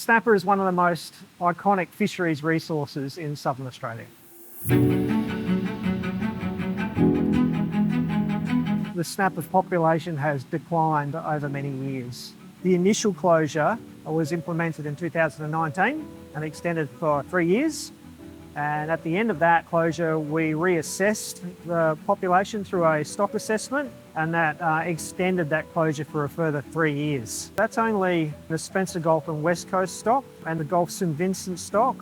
Snapper is one of the most iconic fisheries resources in southern Australia. The snapper population has declined over many years. The initial closure was implemented in 2019 and extended for 3 years. And at the end of that closure, we reassessed the population through a stock assessment, and that extended that closure for a further 3 years. That's only the Spencer Gulf and West Coast stock and the Gulf St Vincent stock.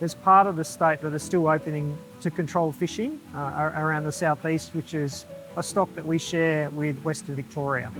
There's part of the state that is still opening to controlled fishing around the southeast, which is a stock that we share with Western Victoria.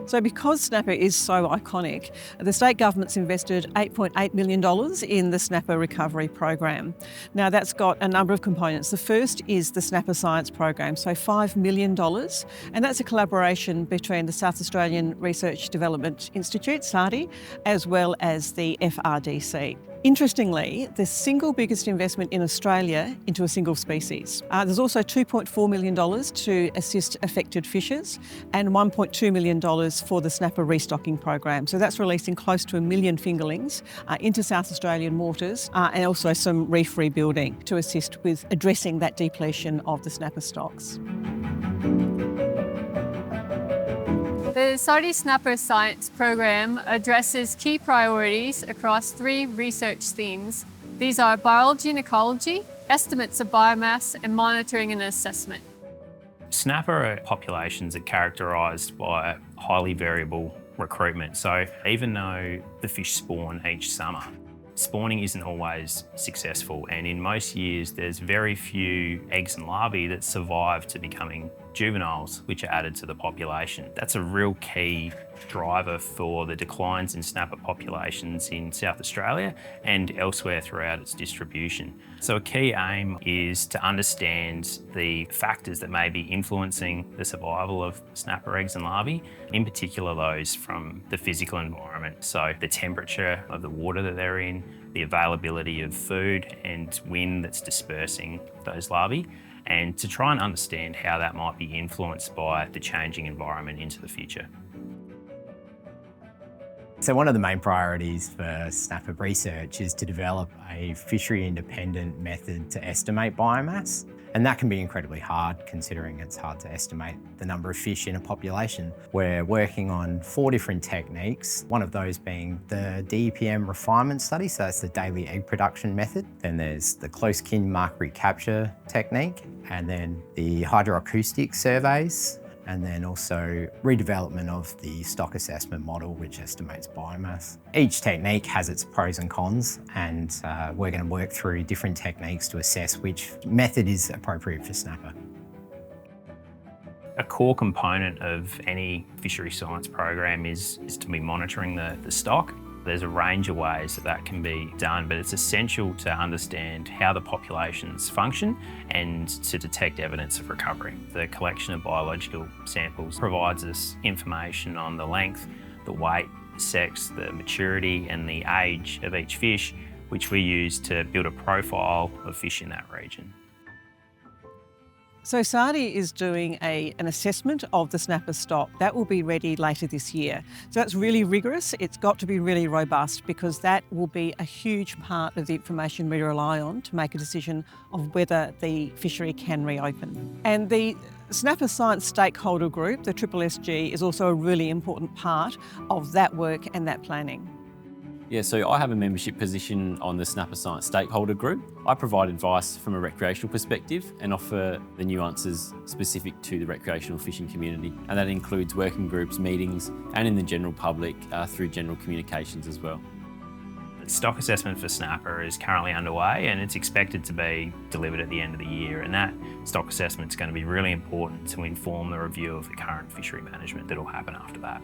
So because snapper is so iconic, the state government's invested $8.8 million in the snapper recovery program. Now that's got a number of components. The first is the snapper science program, so $5 million, and that's a collaboration between the South Australian Research Development Institute, SARDI, as well as the FRDC. Interestingly, the single biggest investment in Australia into a single species. There's also $2.4 million to assist affected fishers and $1.2 million for the snapper restocking program. So that's releasing close to 1 million fingerlings into South Australian waters and also some reef rebuilding to assist with addressing that depletion of the snapper stocks. The SARDI Snapper Science Program addresses key priorities across 3 research themes. These are biology and ecology, estimates of biomass, and monitoring and assessment. Snapper populations are characterised by highly variable recruitment. So even though the fish spawn each summer, spawning isn't always successful, and in most years there's very few eggs and larvae that survive to becoming juveniles, which are added to the population. That's a real key driver for the declines in snapper populations in South Australia and elsewhere throughout its distribution. So a key aim is to understand the factors that may be influencing the survival of snapper eggs and larvae, in particular those from the physical environment, so the temperature of the water that they're in, the availability of food and wind that's dispersing those larvae, and to try and understand how that might be influenced by the changing environment into the future. So one of the main priorities for snapper research is to develop a fishery-independent method to estimate biomass. And that can be incredibly hard, considering it's hard to estimate the number of fish in a population. We're working on 4 different techniques, one of those being the DEPM refinement study, so that's the daily egg production method. Then there's the close-kin mark recapture technique, and then the hydroacoustic surveys, and then also redevelopment of the stock assessment model, which estimates biomass. Each technique has its pros and cons, and we're going to work through different techniques to assess which method is appropriate for snapper. A core component of any fishery science program is to be monitoring the stock. There's a range of ways that can be done, but it's essential to understand how the populations function and to detect evidence of recovery. The collection of biological samples provides us information on the length, the weight, the sex, the maturity and the age of each fish, which we use to build a profile of fish in that region. So SARDI is doing an assessment of the snapper stock. That will be ready later this year. So that's really rigorous. It's got to be really robust because that will be a huge part of the information we rely on to make a decision of whether the fishery can reopen. And the Snapper Science Stakeholder Group, the SSSG, is also a really important part of that work and that planning. Yeah, so I have a membership position on the Snapper Science Stakeholder Group. I provide advice from a recreational perspective and offer the nuances specific to the recreational fishing community. And that includes working groups, meetings, and in the general public through general communications as well. The stock assessment for snapper is currently underway and it's expected to be delivered at the end of the year. And that stock assessment is going to be really important to inform the review of the current fishery management that will happen after that.